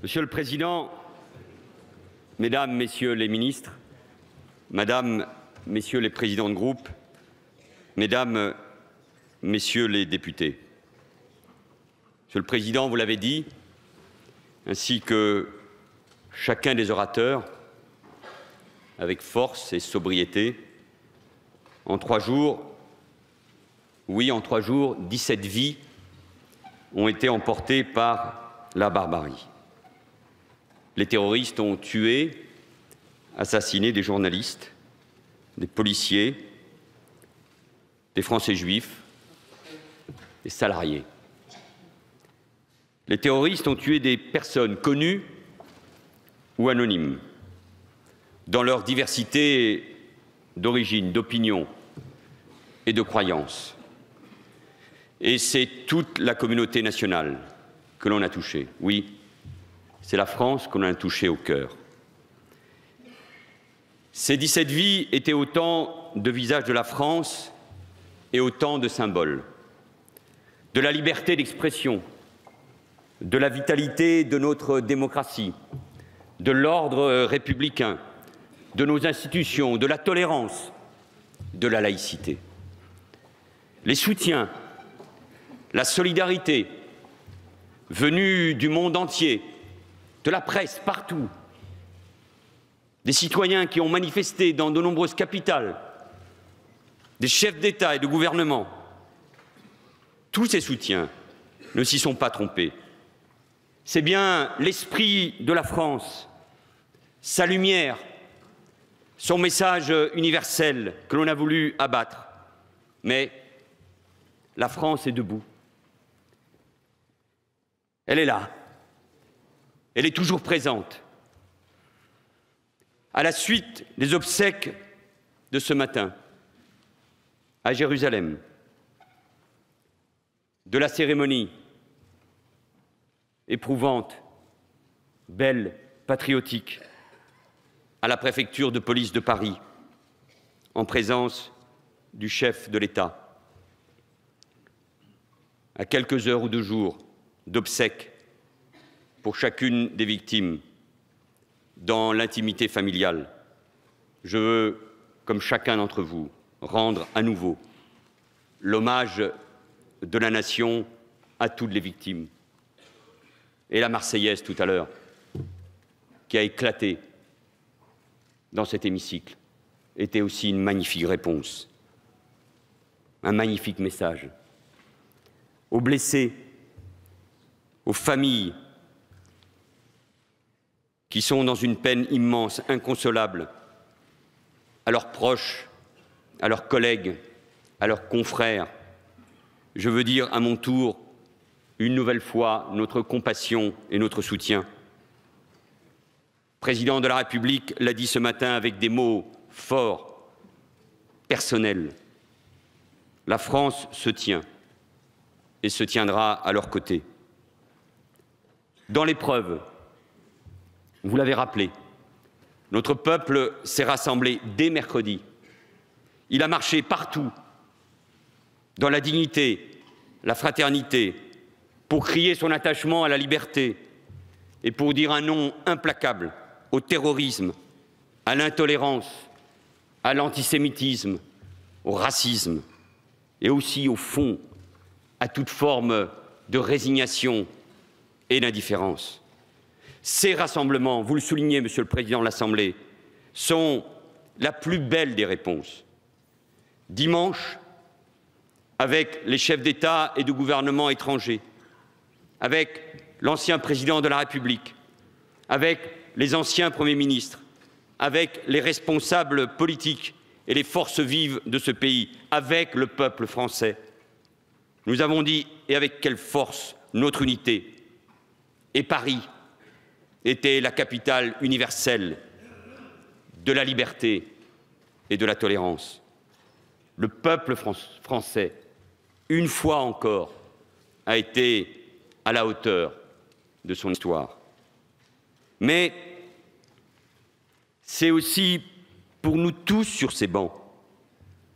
Monsieur le Président, Mesdames, Messieurs les ministres, Madame, Messieurs les présidents de groupe, Mesdames, Messieurs les députés. Monsieur le Président, vous l'avez dit, ainsi que chacun des orateurs, avec force et sobriété, en 3 jours, oui, en 3 jours, 17 vies ont été emportées par la barbarie. Les terroristes ont tué, assassiné des journalistes, des policiers, des Français juifs, des salariés. Les terroristes ont tué des personnes connues ou anonymes, dans leur diversité d'origine, d'opinion et de croyances. Et c'est toute la communauté nationale que l'on a touchée. Oui, c'est la France que l'on a touchée au cœur. Ces 17 vies étaient autant de visages de la France et autant de symboles, de la liberté d'expression, de la vitalité de notre démocratie, de l'ordre républicain, de nos institutions, de la tolérance, de la laïcité. Les soutiens, la solidarité venus du monde entier, de la presse partout, des citoyens qui ont manifesté dans de nombreuses capitales, des chefs d'État et de gouvernement, tous ces soutiens ne s'y sont pas trompés. C'est bien l'esprit de la France, sa lumière, son message universel que l'on a voulu abattre. Mais la France est debout. Elle est là. Elle est toujours présente. À la suite des obsèques de ce matin, à Jérusalem, de la cérémonie éprouvante, belle, patriotique, à la préfecture de police de Paris, en présence du chef de l'État, à quelques heures ou 2 jours d'obsèques pour chacune des victimes, dans l'intimité familiale, je veux, comme chacun d'entre vous, rendre à nouveau l'hommage de la nation à toutes les victimes. Et la Marseillaise tout à l'heure, qui a éclaté dans cet hémicycle, était aussi une magnifique réponse, un magnifique message aux blessés, aux familles qui sont dans une peine immense, inconsolable, à leurs proches, à leurs collègues, à leurs confrères. Je veux dire à mon tour, une nouvelle fois, notre compassion et notre soutien. Le président de la République l'a dit ce matin avec des mots forts, personnels. La France se tient et se tiendra à leur côté. Dans l'épreuve, vous l'avez rappelé, notre peuple s'est rassemblé dès mercredi. Il a marché partout, dans la dignité, la fraternité, pour crier son attachement à la liberté et pour dire un non implacable au terrorisme, à l'intolérance, à l'antisémitisme, au racisme et aussi, au fond, à toute forme de résignation et d'indifférence. Ces rassemblements, vous le soulignez, Monsieur le Président de l'Assemblée, sont la plus belle des réponses. Dimanche, avec les chefs d'État et de gouvernement étrangers, avec l'ancien président de la République, avec les anciens premiers ministres, avec les responsables politiques et les forces vives de ce pays, avec le peuple français. Nous avons dit, et avec quelle force, notre unité. Et Paris était la capitale universelle de la liberté et de la tolérance. Le peuple français, une fois encore, a été à la hauteur de son histoire. Mais c'est aussi pour nous tous sur ces bancs,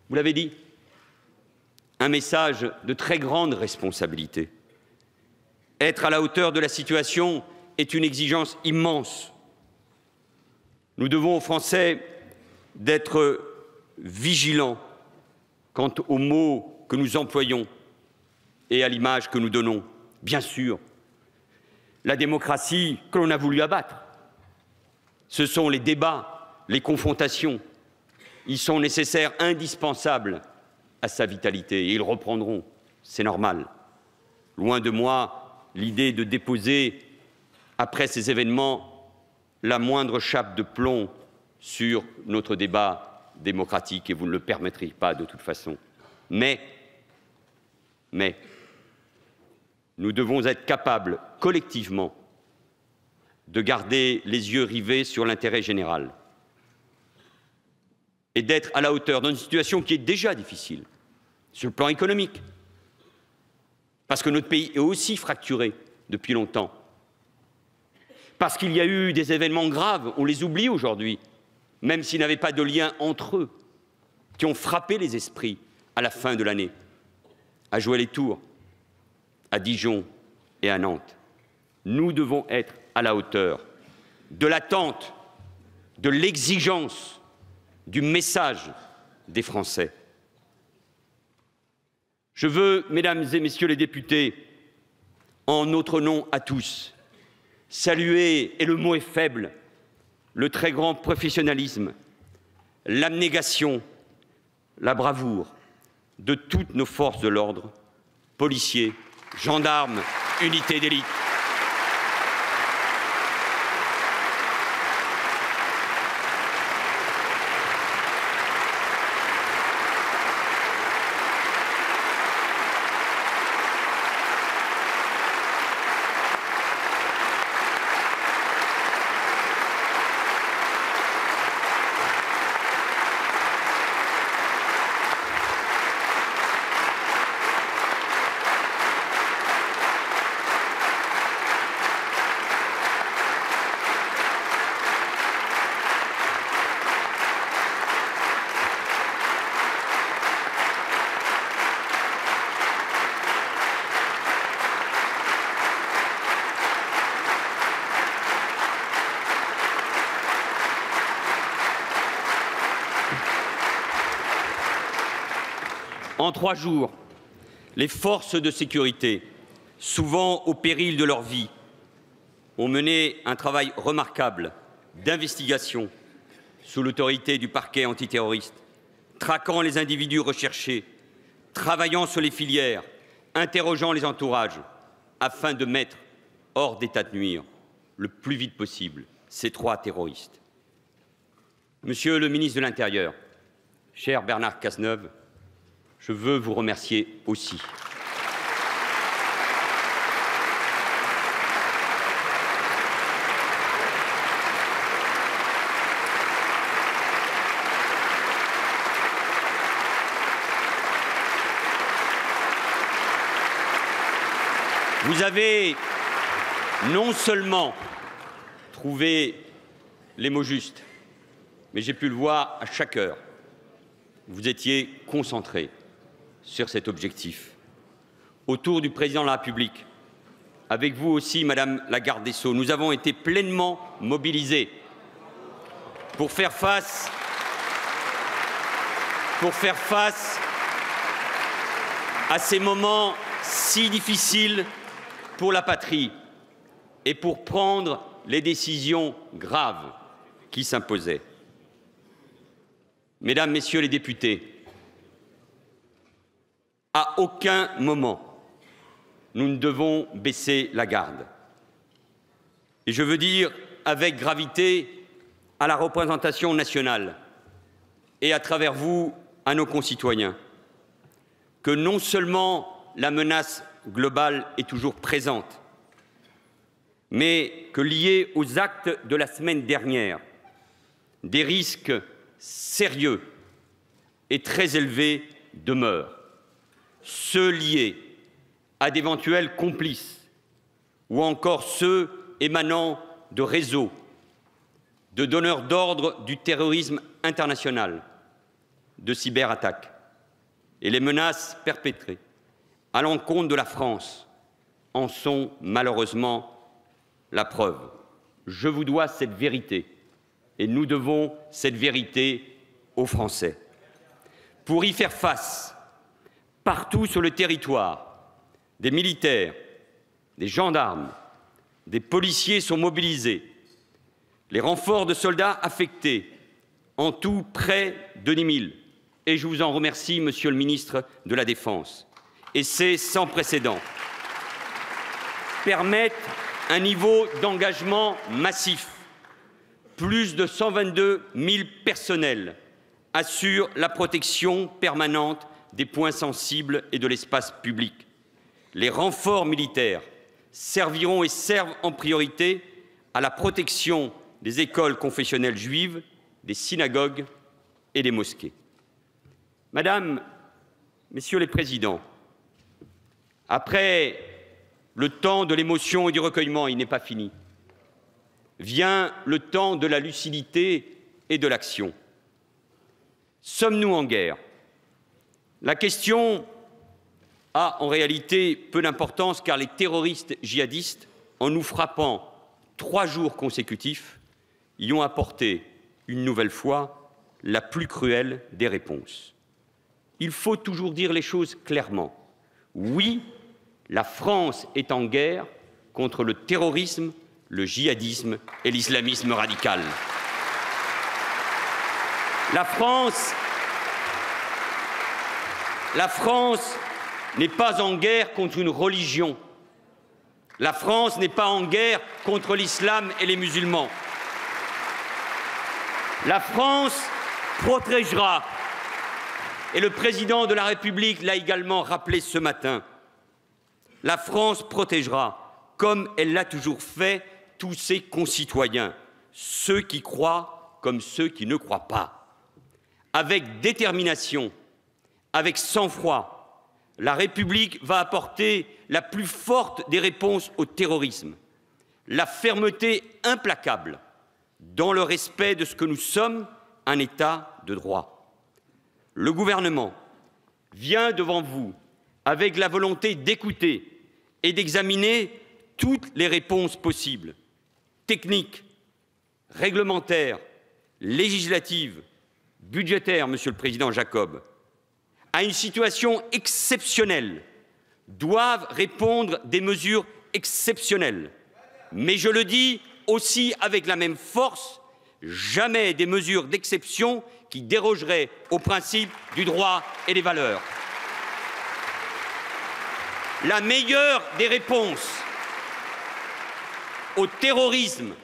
vous l'avez dit, un message de très grande responsabilité. Être à la hauteur de la situation est une exigence immense. Nous devons aux Français d'être vigilants quant aux mots que nous employons et à l'image que nous donnons. Bien sûr, la démocratie que l'on a voulu abattre, ce sont les débats, les confrontations. Ils sont nécessaires, indispensables à sa vitalité, et ils reprendront, c'est normal. Loin de moi l'idée de déposer, après ces événements, la moindre chape de plomb sur notre débat démocratique, et vous ne le permettrez pas de toute façon. Mais nous devons être capables, collectivement, de garder les yeux rivés sur l'intérêt général et d'être à la hauteur dans une situation qui est déjà difficile sur le plan économique, parce que notre pays est aussi fracturé depuis longtemps, parce qu'il y a eu des événements graves, on les oublie aujourd'hui, même s'il n'y avait pas de lien entre eux, qui ont frappé les esprits à la fin de l'année, à Joué-les-Tours, à Dijon et à Nantes. Nous devons être à la hauteur de l'attente, de l'exigence, du message des Français. Je veux, mesdames et messieurs les députés, en notre nom à tous, saluer, et le mot est faible, le très grand professionnalisme, l'abnégation, la bravoure de toutes nos forces de l'ordre, policiers, gendarmes, unités d'élite. En 3 jours, les forces de sécurité, souvent au péril de leur vie, ont mené un travail remarquable d'investigation sous l'autorité du parquet antiterroriste, traquant les individus recherchés, travaillant sur les filières, interrogeant les entourages, afin de mettre hors d'état de nuire le plus vite possible ces 3 terroristes. Monsieur le ministre de l'Intérieur, cher Bernard Cazeneuve, je veux vous remercier aussi. Vous avez non seulement trouvé les mots justes, mais j'ai pu le voir à chaque heure. Vous étiez concentrés sur cet objectif. Autour du Président de la République, avec vous aussi, Madame la Garde des Sceaux, nous avons été pleinement mobilisés pour faire face à ces moments si difficiles pour la patrie et pour prendre les décisions graves qui s'imposaient. Mesdames, Messieurs les députés, à aucun moment, nous ne devons baisser la garde. Et je veux dire avec gravité à la représentation nationale et à travers vous à nos concitoyens que non seulement la menace globale est toujours présente, mais que liés aux actes de la semaine dernière, des risques sérieux et très élevés demeurent. Ceux liés à d'éventuels complices ou encore ceux émanant de réseaux de donneurs d'ordre du terrorisme international, de cyberattaques et les menaces perpétrées à l'encontre de la France en sont malheureusement la preuve. Je vous dois cette vérité et nous devons cette vérité aux Français. Pour y faire face, partout sur le territoire, des militaires, des gendarmes, des policiers sont mobilisés. Les renforts de soldats affectés, en tout près de 10 000. Et je vous en remercie, Monsieur le ministre de la Défense. Et c'est sans précédent. Permettent un niveau d'engagement massif. Plus de 122 000 personnels assurent la protection permanente des points sensibles et de l'espace public. Les renforts militaires serviront et servent en priorité à la protection des écoles confessionnelles juives, des synagogues et des mosquées. Madame, Messieurs les présidents, après le temps de l'émotion et du recueillement, il n'est pas fini. Vient le temps de la lucidité et de l'action. Sommes-nous en guerre? La question a en réalité peu d'importance car les terroristes djihadistes, en nous frappant 3 jours consécutifs, y ont apporté une nouvelle fois la plus cruelle des réponses. Il faut toujours dire les choses clairement. Oui, la France est en guerre contre le terrorisme, le djihadisme et l'islamisme radical. La France n'est pas en guerre contre une religion. La France n'est pas en guerre contre l'islam et les musulmans. La France protégera, et le président de la République l'a également rappelé ce matin, la France protégera, comme elle l'a toujours fait, tous ses concitoyens, ceux qui croient comme ceux qui ne croient pas. Avec détermination, avec sang-froid, la République va apporter la plus forte des réponses au terrorisme, la fermeté implacable dans le respect de ce que nous sommes, un État de droit. Le gouvernement vient devant vous avec la volonté d'écouter et d'examiner toutes les réponses possibles, techniques, réglementaires, législatives, budgétaires, Monsieur le Président Jacob, à une situation exceptionnelle, doivent répondre des mesures exceptionnelles. Mais je le dis aussi avec la même force, jamais des mesures d'exception qui dérogeraient aux principes du droit et des valeurs. La meilleure des réponses au terrorisme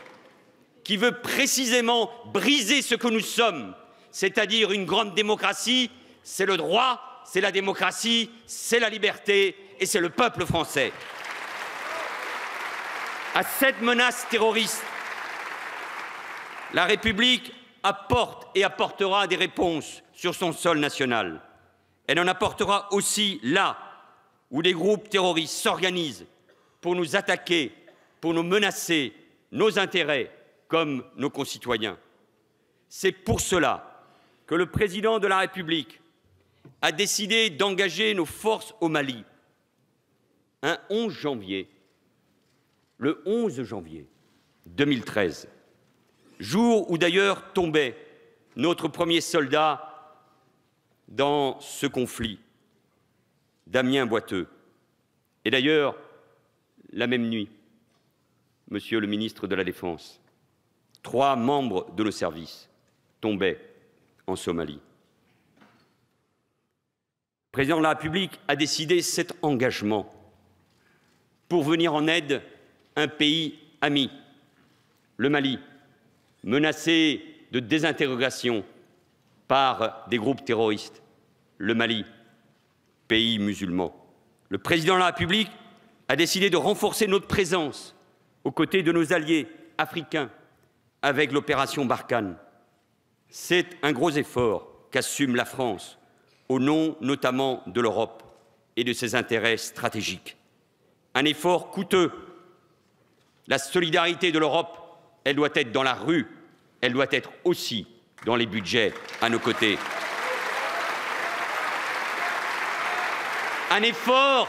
qui veut précisément briser ce que nous sommes, c'est-à-dire une grande démocratie, c'est le droit, c'est la démocratie, c'est la liberté et c'est le peuple français. À cette menace terroriste, la République apporte et apportera des réponses sur son sol national. Elle en apportera aussi là où les groupes terroristes s'organisent pour nous attaquer, pour nous menacer, nos intérêts comme nos concitoyens. C'est pour cela que le président de la République a décidé d'engager nos forces au Mali un 11 janvier, le 11 janvier 2013, jour où d'ailleurs tombait notre premier soldat dans ce conflit, Damien Boiteux. Et d'ailleurs, la même nuit, Monsieur le ministre de la Défense, 3 membres de nos services tombaient en Somalie. Le président de la République a décidé cet engagement pour venir en aide à un pays ami, le Mali, menacé de désintégration par des groupes terroristes, le Mali, pays musulman. Le président de la République a décidé de renforcer notre présence aux côtés de nos alliés africains avec l'opération Barkhane. C'est un gros effort qu'assume la France, au nom notamment de l'Europe et de ses intérêts stratégiques. Un effort coûteux. La solidarité de l'Europe, elle doit être dans la rue, elle doit être aussi dans les budgets à nos côtés. Un effort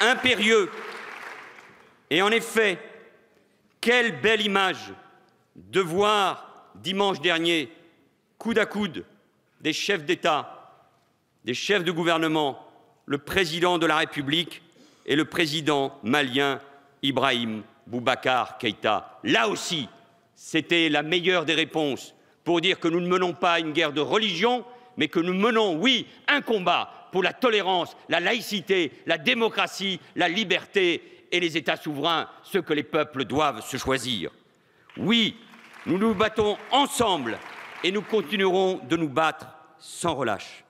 impérieux Et en effet, quelle belle image de voir dimanche dernier, coude à coude, des chefs d'État, des chefs de gouvernement, le président de la République et le président malien Ibrahim Boubacar Keïta. Là aussi, c'était la meilleure des réponses pour dire que nous ne menons pas une guerre de religion, mais que nous menons, oui, un combat pour la tolérance, la laïcité, la démocratie, la liberté et les États souverains, ce que les peuples doivent se choisir. Oui, nous nous battons ensemble et nous continuerons de nous battre sans relâche.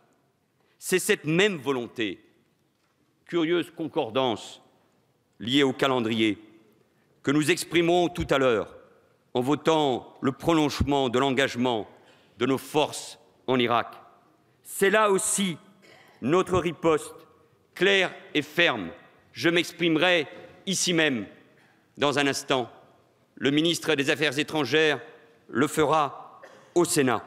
C'est cette même volonté, curieuse concordance liée au calendrier, que nous exprimerons tout à l'heure en votant le prolongement de l'engagement de nos forces en Irak. C'est là aussi notre riposte claire et ferme. Je m'exprimerai ici même dans un instant. Le ministre des Affaires étrangères le fera au Sénat.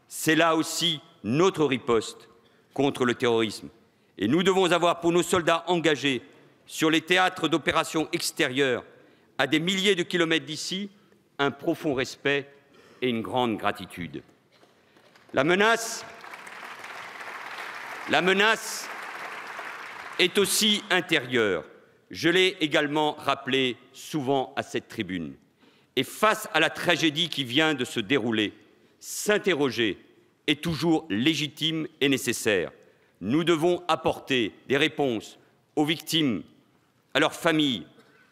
C'est là aussi notre riposte contre le terrorisme. Et nous devons avoir pour nos soldats engagés sur les théâtres d'opérations extérieures, à des milliers de kilomètres d'ici, un profond respect et une grande gratitude. La menace est aussi intérieure. Je l'ai également rappelé souvent à cette tribune. Et face à la tragédie qui vient de se dérouler, s'interroger est toujours légitime et nécessaire. Nous devons apporter des réponses aux victimes, à leurs familles,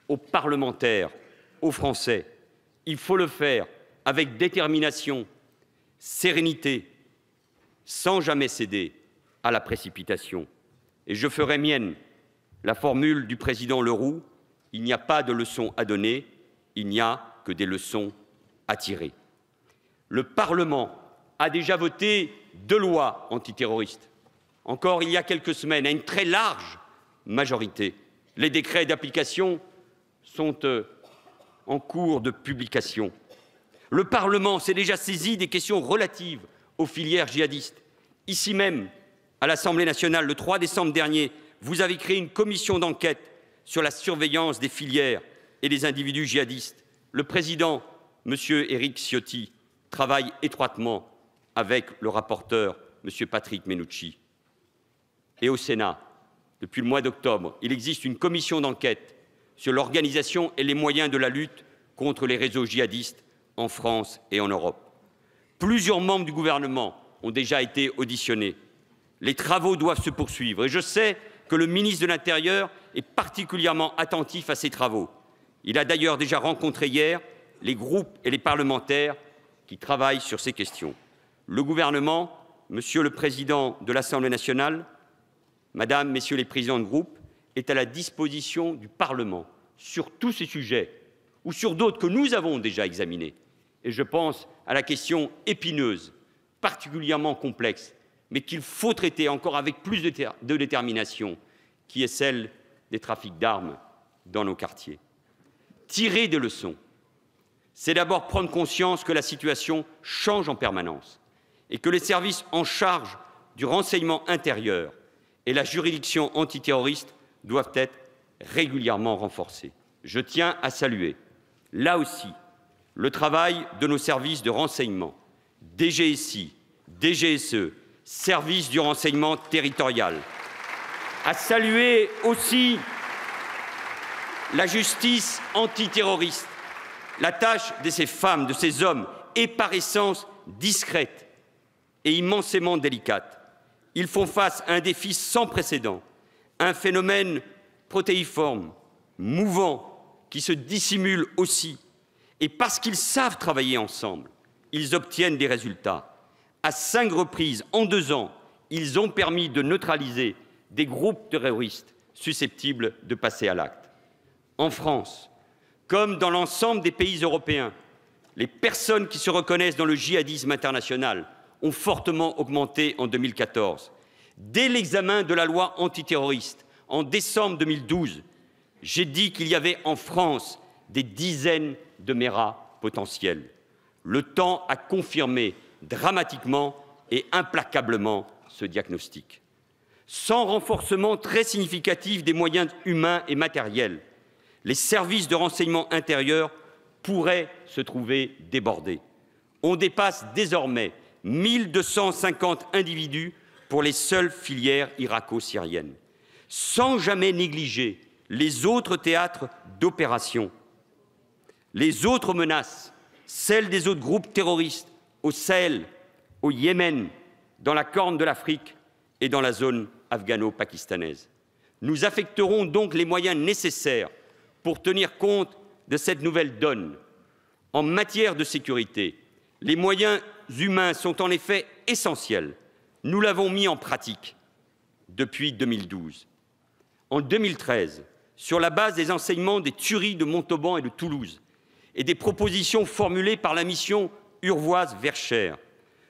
aux parlementaires, aux Français. Il faut le faire avec détermination, sérénité, sans jamais céder à la précipitation. Et je ferai mienne la formule du président Leroux: il n'y a pas de leçons à donner, il n'y a que des leçons à tirer. Le Parlement a déjà voté 2 lois antiterroristes, encore il y a quelques semaines, à une très large majorité. Les décrets d'application sont en cours de publication. Le Parlement s'est déjà saisi des questions relatives aux filières djihadistes. Ici même, à l'Assemblée nationale, le 3 décembre dernier, vous avez créé une commission d'enquête sur la surveillance des filières et des individus djihadistes. Le président, M. Éric Ciotti, travaille étroitement avec le rapporteur, M. Patrick Mennucci. Et au Sénat, depuis le mois d'octobre, il existe une commission d'enquête sur l'organisation et les moyens de la lutte contre les réseaux djihadistes en France et en Europe. Plusieurs membres du gouvernement ont déjà été auditionnés. Les travaux doivent se poursuivre et je sais que le ministre de l'Intérieur est particulièrement attentif à ces travaux. Il a d'ailleurs déjà rencontré hier les groupes et les parlementaires qui travaillent sur ces questions. Le gouvernement, Monsieur le Président de l'Assemblée nationale, Madame, Messieurs les présidents de groupe, est à la disposition du Parlement sur tous ces sujets ou sur d'autres que nous avons déjà examinés. Et je pense à la question épineuse, particulièrement complexe, mais qu'il faut traiter encore avec plus de détermination, qui est celle des trafics d'armes dans nos quartiers. Tirer des leçons, c'est d'abord prendre conscience que la situation change en permanence et que les services en charge du renseignement intérieur et la juridiction antiterroriste doivent être régulièrement renforcés. Je tiens à saluer, là aussi, le travail de nos services de renseignement, DGSI, DGSE, services du renseignement territorial, à saluer aussi la justice antiterroriste. La tâche de ces femmes, de ces hommes, est par essence discrète et immensément délicate. Ils font face à un défi sans précédent, un phénomène protéiforme, mouvant, qui se dissimule aussi. Et parce qu'ils savent travailler ensemble, ils obtiennent des résultats. À 5 reprises, en 2 ans, ils ont permis de neutraliser des groupes terroristes susceptibles de passer à l'acte. En France, comme dans l'ensemble des pays européens, les personnes qui se reconnaissent dans le djihadisme international ont fortement augmenté en 2014. Dès l'examen de la loi antiterroriste, en décembre 2012, j'ai dit qu'il y avait en France des dizaines de méras potentiels. Le temps a confirmé dramatiquement et implacablement ce diagnostic. Sans renforcement très significatif des moyens humains et matériels, Les services de renseignement intérieur pourraient se trouver débordés. On dépasse désormais 1250 individus pour les seules filières irako-syriennes, sans jamais négliger les autres théâtres d'opération, les autres menaces, celles des autres groupes terroristes au Sahel, au Yémen, dans la Corne de l'Afrique et dans la zone afghano-pakistanaise. Nous affecterons donc les moyens nécessaires pour tenir compte de cette nouvelle donne. En matière de sécurité, les moyens humains sont en effet essentiels. Nous l'avons mis en pratique depuis 2012. En 2013, sur la base des enseignements des tueries de Montauban et de Toulouse et des propositions formulées par la mission Urvoas-Verscher,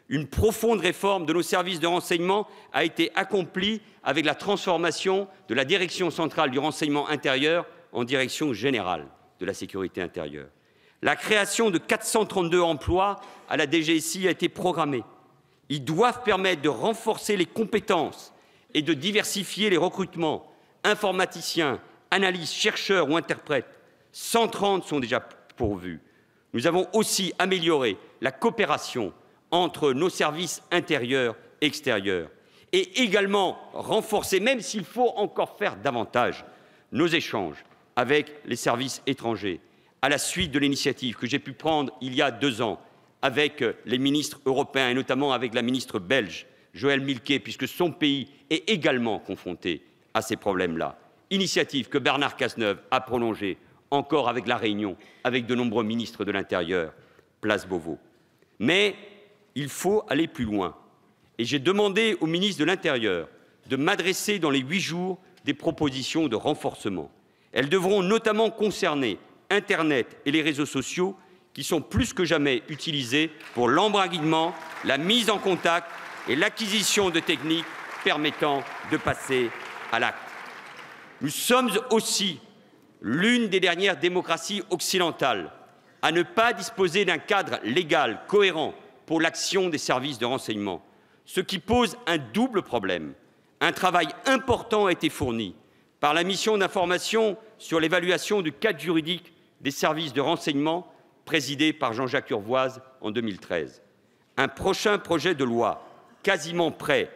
une profonde réforme de nos services de renseignement a été accomplie avec la transformation de la Direction centrale du renseignement intérieur en Direction générale de la sécurité intérieure. La création de 432 emplois à la DGSI a été programmée. Ils doivent permettre de renforcer les compétences et de diversifier les recrutements. Informaticiens, analystes, chercheurs ou interprètes, 130 sont déjà pourvus. Nous avons aussi amélioré la coopération entre nos services intérieurs et extérieurs et également renforcé, même s'il faut encore faire davantage, nos échanges avec les services étrangers, à la suite de l'initiative que j'ai pu prendre il y a 2 ans avec les ministres européens et notamment avec la ministre belge, Joëlle Milquet, puisque son pays est également confronté à ces problèmes-là. Initiative que Bernard Cazeneuve a prolongée encore avec la Réunion, avec de nombreux ministres de l'Intérieur, place Beauvau. Mais il faut aller plus loin. Et j'ai demandé au ministre de l'Intérieur de m'adresser dans les 8 jours des propositions de renforcement. Elles devront notamment concerner Internet et les réseaux sociaux qui sont plus que jamais utilisés pour l'embraguinement, la mise en contact et l'acquisition de techniques permettant de passer à l'acte. Nous sommes aussi l'une des dernières démocraties occidentales à ne pas disposer d'un cadre légal cohérent pour l'action des services de renseignement, ce qui pose un double problème. Un travail important a été fourni par la mission d'information sur l'évaluation du cadre juridique des services de renseignement présidée par Jean-Jacques Urvoas en 2013. Un prochain projet de loi, quasiment prêt,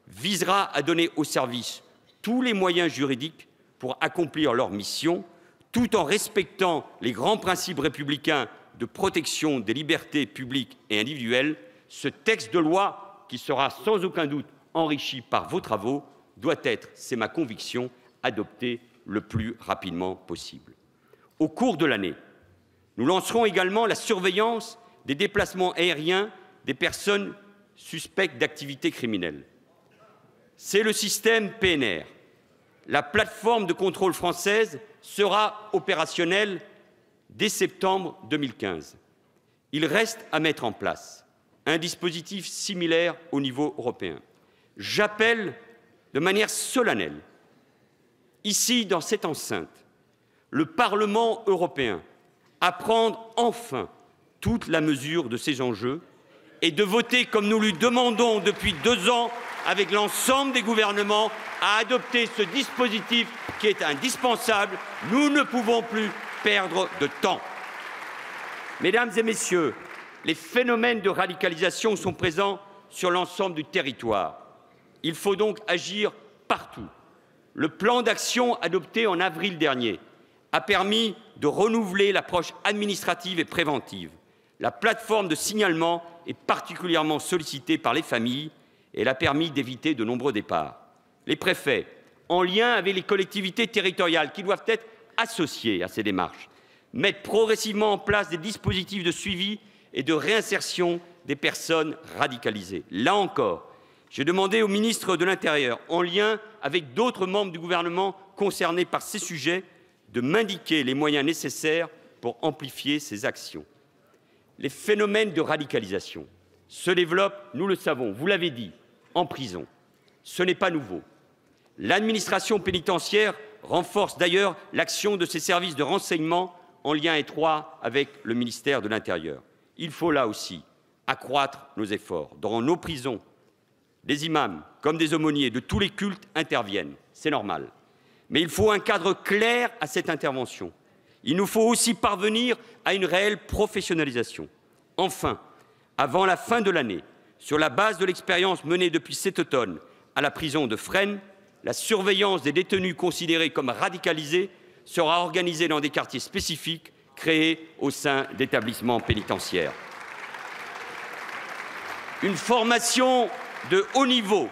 visera à donner aux services tous les moyens juridiques pour accomplir leur mission, tout en respectant les grands principes républicains de protection des libertés publiques et individuelles. Ce texte de loi, qui sera sans aucun doute enrichi par vos travaux, doit être, c'est ma conviction, adopté le plus rapidement possible. Au cours de l'année, nous lancerons également la surveillance des déplacements aériens des personnes suspectes d'activités criminelles. C'est le système PNR. La plateforme de contrôle française sera opérationnelle dès septembre 2015. Il reste à mettre en place un dispositif similaire au niveau européen. J'appelle de manière solennelle, ici dans cette enceinte, le Parlement européen à prendre enfin toute la mesure de ces enjeux et de voter, comme nous lui demandons depuis 2 ans, avec l'ensemble des gouvernements, à adopter ce dispositif qui est indispensable. Nous ne pouvons plus perdre de temps. Mesdames et messieurs, les phénomènes de radicalisation sont présents sur l'ensemble du territoire. Il faut donc agir partout. Le plan d'action adopté en avril dernier a permis de renouveler l'approche administrative et préventive. La plateforme de signalement est particulièrement sollicitée par les familles et elle a permis d'éviter de nombreux départs. Les préfets, en lien avec les collectivités territoriales qui doivent être associées à ces démarches, mettent progressivement en place des dispositifs de suivi et de réinsertion des personnes radicalisées. Là encore, j'ai demandé au ministre de l'Intérieur, en lien avec d'autres membres du gouvernement concernés par ces sujets, de m'indiquer les moyens nécessaires pour amplifier ces actions. Les phénomènes de radicalisation se développent, nous le savons, vous l'avez dit, en prison. Ce n'est pas nouveau. L'administration pénitentiaire renforce d'ailleurs l'action de ses services de renseignement en lien étroit avec le ministère de l'Intérieur. Il faut là aussi accroître nos efforts. Dans nos prisons, des imams comme des aumôniers de tous les cultes interviennent, c'est normal. Mais il faut un cadre clair à cette intervention. Il nous faut aussi parvenir à une réelle professionnalisation. Enfin, avant la fin de l'année, sur la base de l'expérience menée depuis cet automne à la prison de Fresnes, la surveillance des détenus considérés comme radicalisés sera organisée dans des quartiers spécifiques créés au sein d'établissements pénitentiaires. Une formation de haut niveau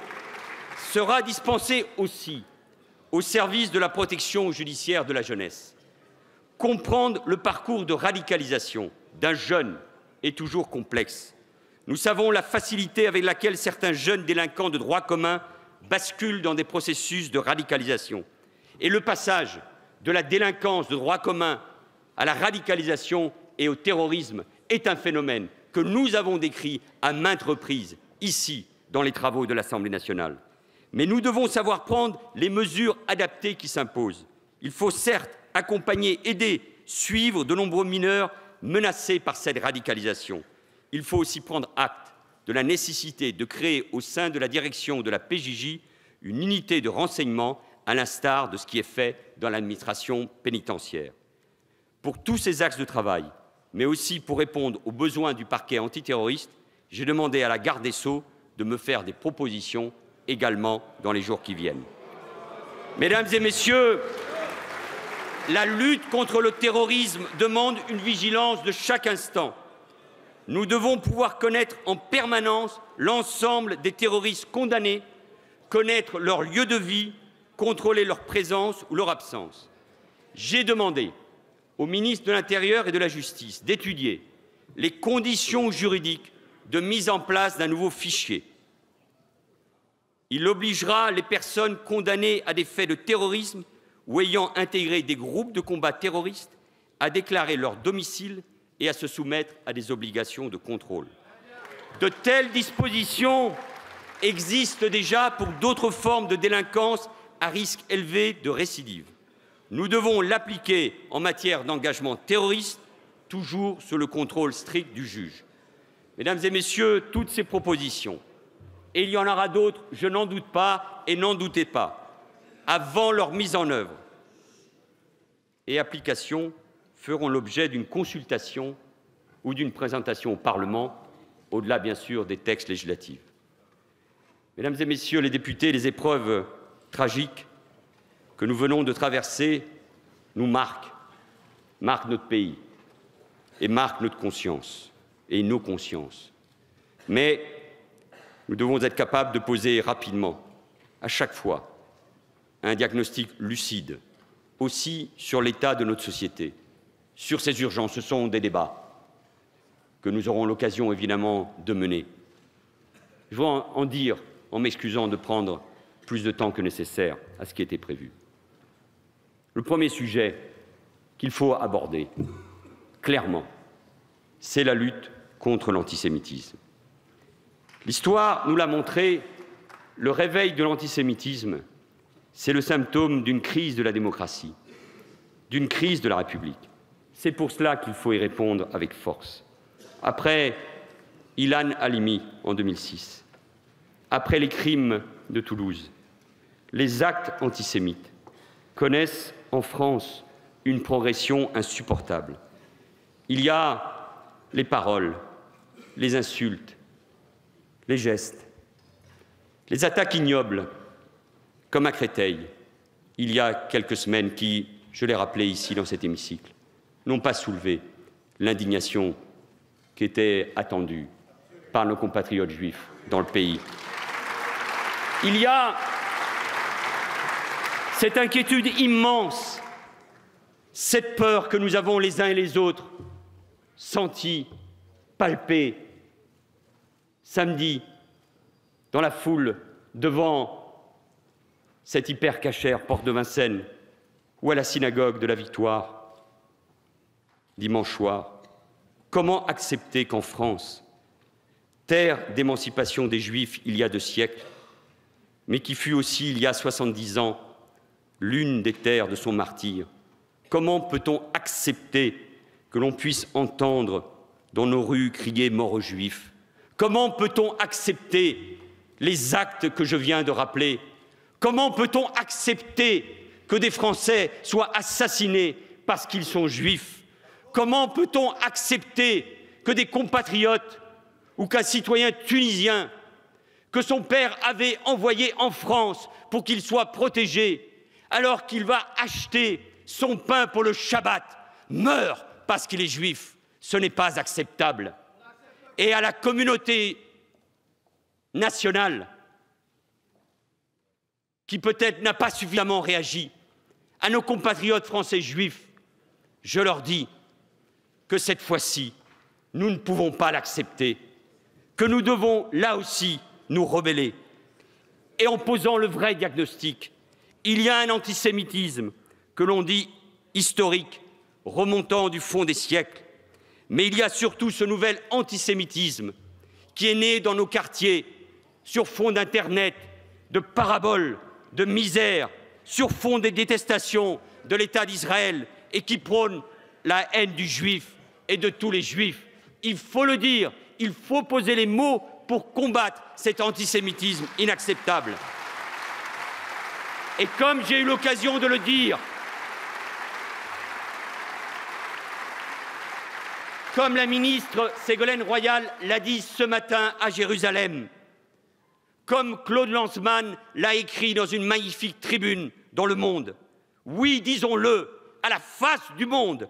sera dispensée aussi au service de la protection judiciaire de la jeunesse. Comprendre le parcours de radicalisation d'un jeune est toujours complexe. Nous savons la facilité avec laquelle certains jeunes délinquants de droit commun basculent dans des processus de radicalisation. Et le passage de la délinquance de droit commun à la radicalisation et au terrorisme est un phénomène que nous avons décrit à maintes reprises, ici, dans les travaux de l'Assemblée nationale. Mais nous devons savoir prendre les mesures adaptées qui s'imposent. Il faut certes accompagner, aider, suivre de nombreux mineurs menacés par cette radicalisation. Il faut aussi prendre acte de la nécessité de créer au sein de la direction de la PJJ une unité de renseignement, à l'instar de ce qui est fait dans l'administration pénitentiaire. Pour tous ces axes de travail, mais aussi pour répondre aux besoins du parquet antiterroriste, j'ai demandé à la garde des Sceaux de me faire des propositions également dans les jours qui viennent. Mesdames et messieurs, la lutte contre le terrorisme demande une vigilance de chaque instant. Nous devons pouvoir connaître en permanence l'ensemble des terroristes condamnés, connaître leur lieu de vie, contrôler leur présence ou leur absence. J'ai demandé au ministre de l'Intérieur et de la Justice d'étudier les conditions juridiques de mise en place d'un nouveau fichier. Il obligera les personnes condamnées à des faits de terrorisme ou ayant intégré des groupes de combat terroristes à déclarer leur domicile et à se soumettre à des obligations de contrôle. De telles dispositions existent déjà pour d'autres formes de délinquance à risque élevé de récidive. Nous devons l'appliquer en matière d'engagement terroriste, toujours sous le contrôle strict du juge. Mesdames et messieurs, toutes ces propositions, et il y en aura d'autres, je n'en doute pas, et n'en doutez pas, avant leur mise en œuvre et application, feront l'objet d'une consultation ou d'une présentation au Parlement, au-delà bien sûr des textes législatifs. Mesdames et messieurs les députés, les épreuves tragiques que nous venons de traverser nous marquent notre pays et marquent notre conscience et nos consciences. Mais nous devons être capables de poser rapidement, à chaque fois, un diagnostic lucide, aussi sur l'état de notre société, sur ces urgences. Ce sont des débats que nous aurons l'occasion évidemment de mener. Je veux en dire, en m'excusant de prendre plus de temps que nécessaire à ce qui était prévu. Le premier sujet qu'il faut aborder, clairement, c'est la lutte contre l'antisémitisme. L'histoire nous l'a montré, le réveil de l'antisémitisme, c'est le symptôme d'une crise de la démocratie, d'une crise de la République. C'est pour cela qu'il faut y répondre avec force. Après Ilan Halimi en 2006, après les crimes de Toulouse, les actes antisémites connaissent en France une progression insupportable. Il y a les paroles, les insultes, les gestes, les attaques ignobles, comme à Créteil, il y a quelques semaines, qui, je l'ai rappelé ici dans cet hémicycle, n'ont pas soulevé l'indignation qui était attendue par nos compatriotes juifs dans le pays. Il y a cette inquiétude immense, cette peur que nous avons les uns et les autres sentie, palpée, samedi, dans la foule, devant cet hyper-cachère porte de Vincennes ou à la synagogue de la Victoire, dimanche soir. Comment accepter qu'en France, terre d'émancipation des Juifs il y a 2 siècles, mais qui fut aussi, il y a 70 ans, l'une des terres de son martyre, comment peut-on accepter que l'on puisse entendre dans nos rues crier « mort aux Juifs » ? Comment peut-on accepter les actes que je viens de rappeler ? Comment peut-on accepter que des Français soient assassinés parce qu'ils sont juifs? Comment peut-on accepter que des compatriotes ou qu'un citoyen tunisien que son père avait envoyé en France pour qu'il soit protégé, alors qu'il va acheter son pain pour le Shabbat, meure parce qu'il est juif? Ce n'est pas acceptable. Et à la communauté nationale, qui peut-être n'a pas suffisamment réagi, à nos compatriotes français juifs, je leur dis que cette fois-ci, nous ne pouvons pas l'accepter, que nous devons là aussi nous rebeller. Et en posant le vrai diagnostic, il y a un antisémitisme que l'on dit historique, remontant du fond des siècles, mais il y a surtout ce nouvel antisémitisme qui est né dans nos quartiers sur fond d'Internet, de paraboles, de misère, sur fond des détestations de l'État d'Israël et qui prône la haine du juif et de tous les juifs. Il faut le dire, il faut poser les mots pour combattre cet antisémitisme inacceptable. Et comme j'ai eu l'occasion de le dire, comme la ministre Ségolène Royal l'a dit ce matin à Jérusalem, comme Claude Lanzmann l'a écrit dans une magnifique tribune dans Le Monde, oui, disons-le, à la face du monde,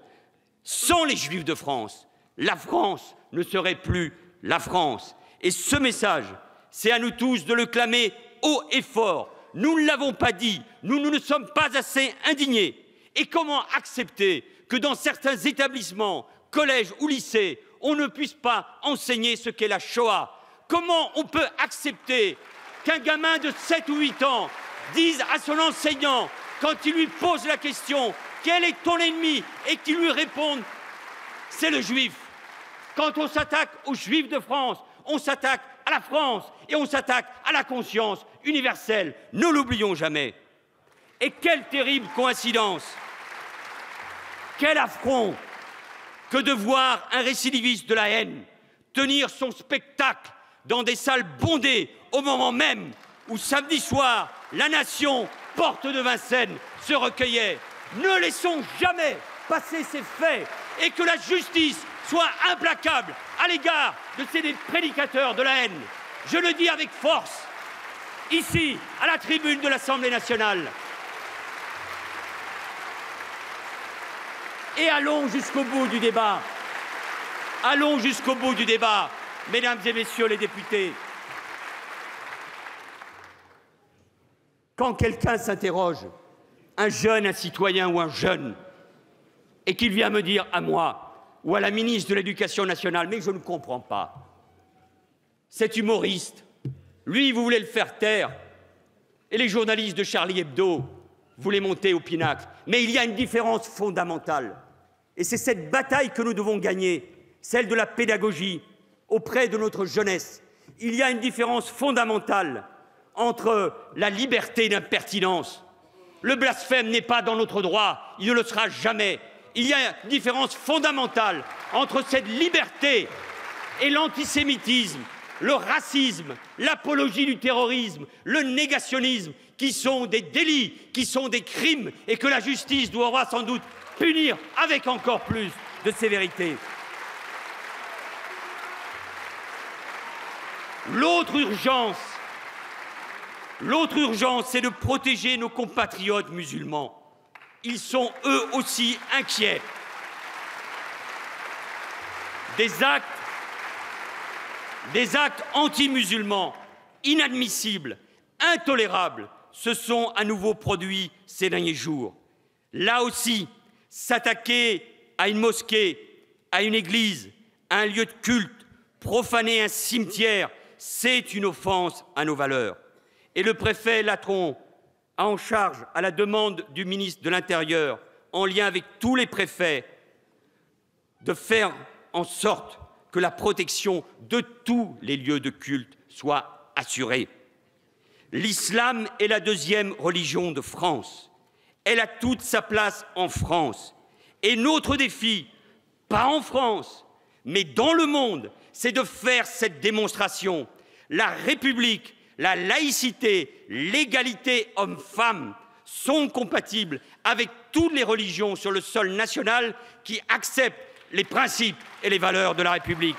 sans les Juifs de France, la France ne serait plus la France. Et ce message, c'est à nous tous de le clamer haut et fort. Nous ne l'avons pas dit, nous ne sommes pas assez indignés. Et comment accepter que dans certains établissements, collèges ou lycées, on ne puisse pas enseigner ce qu'est la Shoah? Comment on peut accepter qu'un gamin de 7 ou 8 ans dise à son enseignant, quand il lui pose la question « Quel est ton ennemi ?», et qu'il lui réponde « C'est le juif ». Quand on s'attaque aux juifs de France, on s'attaque à la France et on s'attaque à la conscience universelle. Ne l'oublions jamais. Et quelle terrible coïncidence, quel affront que de voir un récidiviste de la haine tenir son spectacle dans des salles bondées au moment même où samedi soir, la nation, porte de Vincennes, se recueillait. Ne laissons jamais passer ces faits et que la justice soit implacable à l'égard de ces prédicateurs de la haine. Je le dis avec force, ici, à la tribune de l'Assemblée nationale. Et allons jusqu'au bout du débat. Allons jusqu'au bout du débat, mesdames et messieurs les députés. Quand quelqu'un s'interroge, un jeune, un citoyen ou un jeune, et qu'il vient me dire à moi ou à la ministre de l'Éducation nationale, mais je ne comprends pas, cet humoriste, lui, vous voulez le faire taire, et les journalistes de Charlie Hebdo, vous les montez au pinacle. Mais il y a une différence fondamentale, et c'est cette bataille que nous devons gagner, celle de la pédagogie auprès de notre jeunesse. Il y a une différence fondamentale entre la liberté et l'impertinence. Le blasphème n'est pas dans notre droit, il ne le sera jamais. Il y a une différence fondamentale entre cette liberté et l'antisémitisme, le racisme, l'apologie du terrorisme, le négationnisme, qui sont des délits, qui sont des crimes, et que la justice devra sans doute punir avec encore plus de sévérité. L'autre urgence, c'est de protéger nos compatriotes musulmans. Ils sont eux aussi inquiets. Des actes anti-musulmans, inadmissibles, intolérables, se sont à nouveau produits ces derniers jours. Là aussi, s'attaquer à une mosquée, à une église, à un lieu de culte, profaner un cimetière, c'est une offense à nos valeurs. Et le préfet Latron a en charge, à la demande du ministre de l'Intérieur, en lien avec tous les préfets, de faire en sorte que la protection de tous les lieux de culte soit assurée. L'islam est la deuxième religion de France. Elle a toute sa place en France. Et notre défi, pas en France, mais dans le monde, c'est de faire cette démonstration. La République, la laïcité, l'égalité homme-femme sont compatibles avec toutes les religions sur le sol national qui acceptent les principes et les valeurs de la République.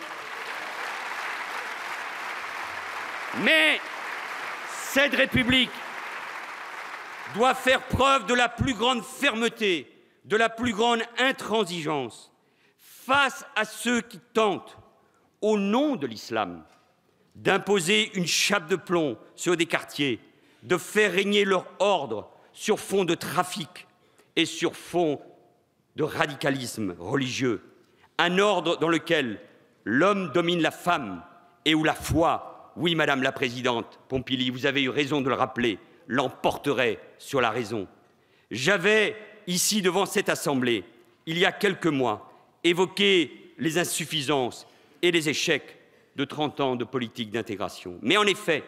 Mais cette République doit faire preuve de la plus grande fermeté, de la plus grande intransigeance face à ceux qui tentent, au nom de l'islam, d'imposer une chape de plomb sur des quartiers, de faire régner leur ordre sur fond de trafic et sur fond de radicalisme religieux, un ordre dans lequel l'homme domine la femme et où la foi, oui, Madame la Présidente Pompili, vous avez eu raison de le rappeler, l'emporterait sur la raison. J'avais, ici devant cette Assemblée, il y a quelques mois, évoqué les insuffisances et les échecs de 30 ans de politique d'intégration. Mais en effet,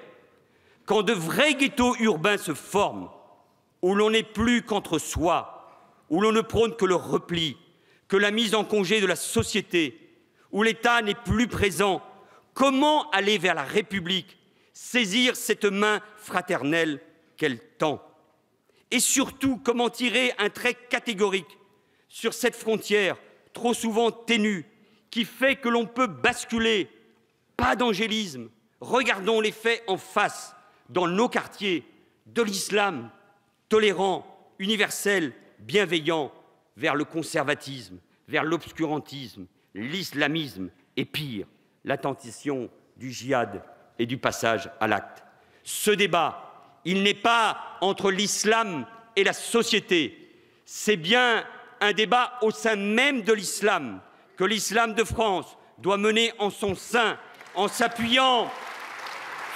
quand de vrais ghettos urbains se forment, où l'on n'est plus qu'entre soi, où l'on ne prône que le repli, que la mise en congé de la société, où l'État n'est plus présent, comment aller vers la République, saisir cette main fraternelle qu'elle tend? Et surtout, comment tirer un trait catégorique sur cette frontière trop souvent ténue qui fait que l'on peut basculer? Pas d'angélisme, regardons les faits en face, dans nos quartiers, de l'islam tolérant, universel, bienveillant, vers le conservatisme, vers l'obscurantisme, l'islamisme et pire, la tentation du djihad et du passage à l'acte. Ce débat, il n'est pas entre l'islam et la société, c'est bien un débat au sein même de l'islam que l'islam de France doit mener en son sein, en s'appuyant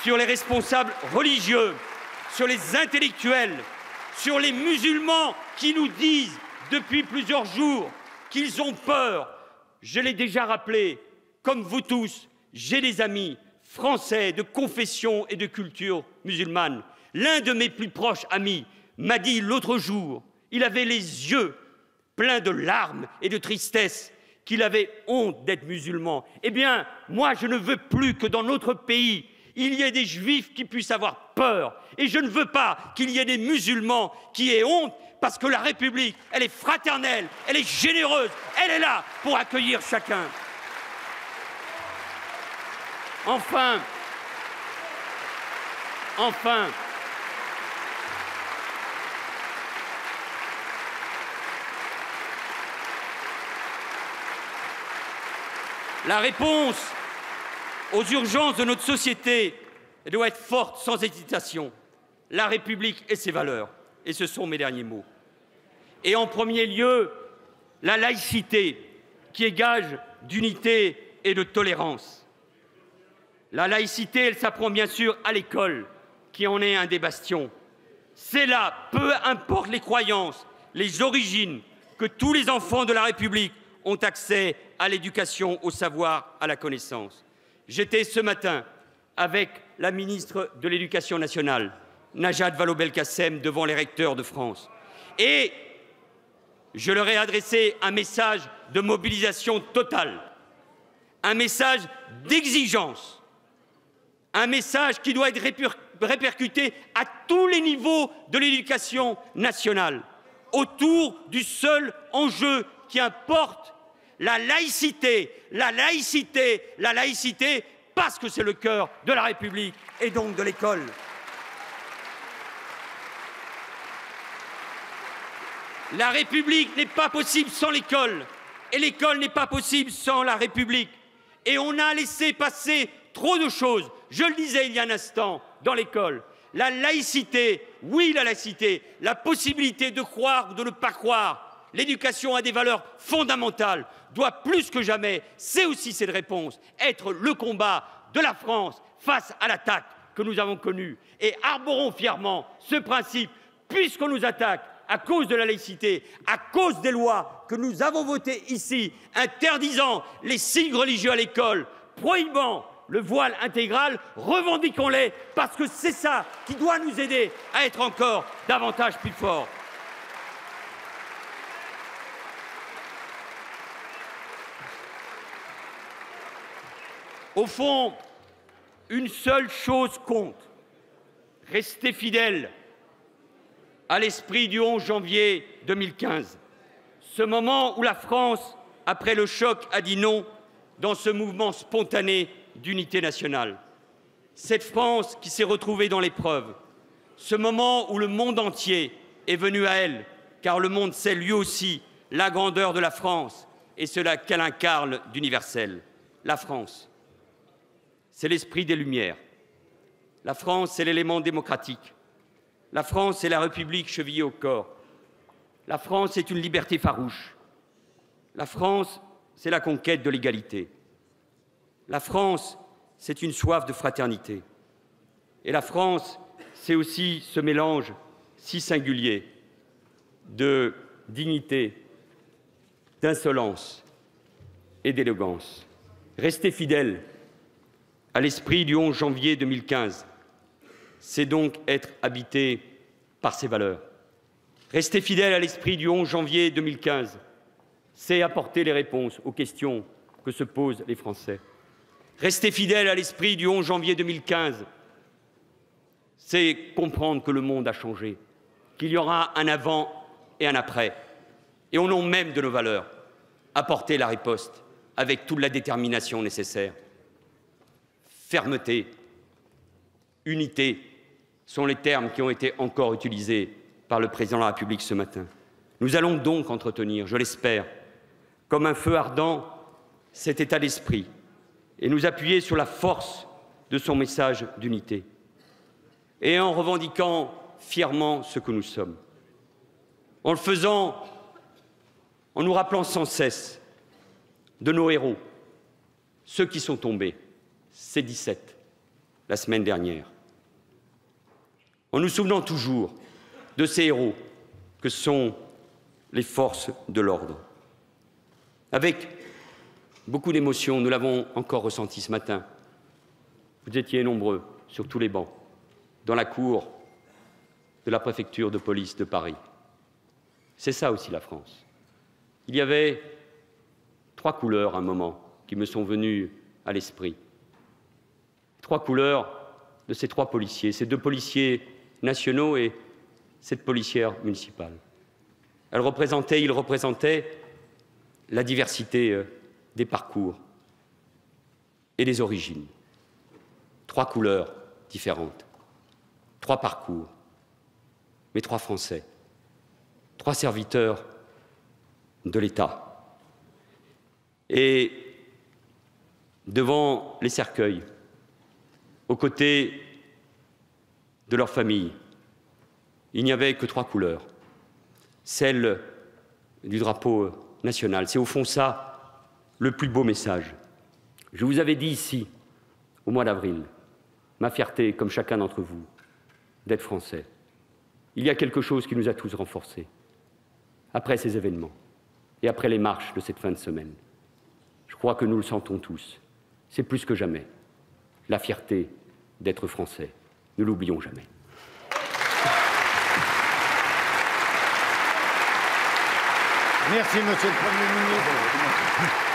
sur les responsables religieux, sur les intellectuels, sur les musulmans qui nous disent depuis plusieurs jours qu'ils ont peur. Je l'ai déjà rappelé, comme vous tous, j'ai des amis français de confession et de culture musulmane. L'un de mes plus proches amis m'a dit l'autre jour, il avait les yeux pleins de larmes et de tristesse, qu'il avait honte d'être musulman. Eh bien, moi, je ne veux plus que dans notre pays, il y ait des juifs qui puissent avoir peur. Et je ne veux pas qu'il y ait des musulmans qui aient honte, parce que la République, elle est fraternelle, elle est généreuse, elle est là pour accueillir chacun. Enfin, la réponse aux urgences de notre société doit être forte, sans hésitation. La République et ses valeurs. Et ce sont mes derniers mots. Et en premier lieu, la laïcité, qui est gage d'unité et de tolérance. La laïcité, elle s'apprend bien sûr à l'école, qui en est un des bastions. C'est là, peu importe les croyances, les origines, que tous les enfants de la République ont accès à l'éducation, au savoir, à la connaissance. J'étais ce matin avec la ministre de l'Éducation nationale, Najat Vallaud-Belkacem, devant les recteurs de France. Et je leur ai adressé un message de mobilisation totale, un message d'exigence, un message qui doit être répercuté à tous les niveaux de l'éducation nationale, autour du seul enjeu qui importe, la laïcité, la laïcité, la laïcité, parce que c'est le cœur de la République et donc de l'école. La République n'est pas possible sans l'école, et l'école n'est pas possible sans la République. Et on a laissé passer trop de choses, je le disais il y a un instant, dans l'école. La laïcité, oui la laïcité, la possibilité de croire ou de ne pas croire, l'éducation a des valeurs fondamentales, doit plus que jamais, c'est aussi cette réponse, être le combat de la France face à l'attaque que nous avons connue. Et arborons fièrement ce principe, puisqu'on nous attaque à cause de la laïcité, à cause des lois que nous avons votées ici, interdisant les signes religieux à l'école, prohibant le voile intégral, revendiquons-les, parce que c'est ça qui doit nous aider à être encore davantage plus forts. Au fond, une seule chose compte, rester fidèle à l'esprit du 11 janvier 2015, ce moment où la France, après le choc, a dit non dans ce mouvement spontané d'unité nationale. Cette France qui s'est retrouvée dans l'épreuve, ce moment où le monde entier est venu à elle, car le monde sait lui aussi la grandeur de la France et cela qu'elle incarne d'universel. La France, c'est l'esprit des Lumières. La France, c'est l'élément démocratique. La France, c'est la République chevillée au corps. La France, c'est une liberté farouche. La France, c'est la conquête de l'égalité. La France, c'est une soif de fraternité. Et la France, c'est aussi ce mélange si singulier de dignité, d'insolence et d'élégance. Rester fidèle à l'esprit du 11 janvier 2015, c'est donc être habité par ces valeurs. Rester fidèle à l'esprit du 11 janvier 2015, c'est apporter les réponses aux questions que se posent les Français. Rester fidèle à l'esprit du 11 janvier 2015, c'est comprendre que le monde a changé, qu'il y aura un avant et un après, et au nom même de nos valeurs, apporter la riposte avec toute la détermination nécessaire. Fermeté, unité sont les termes qui ont été encore utilisés par le Président de la République ce matin. Nous allons donc entretenir, je l'espère, comme un feu ardent, cet état d'esprit et nous appuyer sur la force de son message d'unité. Et en revendiquant fièrement ce que nous sommes. En le faisant, en nous rappelant sans cesse de nos héros, ceux qui sont tombés, ces 17, la semaine dernière. En nous souvenant toujours de ces héros que sont les forces de l'ordre. Avec beaucoup d'émotion, nous l'avons encore ressenti ce matin. Vous étiez nombreux sur tous les bancs, dans la cour de la préfecture de police de Paris. C'est ça aussi la France. Il y avait 3 couleurs à un moment qui me sont venues à l'esprit. 3 couleurs de ces 3 policiers, ces 2 policiers nationaux et cette policière municipale. Ils représentaient la diversité des parcours et des origines. 3 couleurs différentes, 3 parcours, mais 3 Français, 3 serviteurs de l'État. Et devant les cercueils, aux côtés de leur famille, il n'y avait que 3 couleurs, celle du drapeau national. C'est au fond ça le plus beau message. Je vous avais dit ici, au mois d'avril, ma fierté, comme chacun d'entre vous, d'être Français. Il y a quelque chose qui nous a tous renforcés, après ces événements et après les marches de cette fin de semaine. Je crois que nous le sentons tous. C'est plus que jamais la fierté d'être Français. Ne l'oublions jamais. Merci, Monsieur le Premier ministre.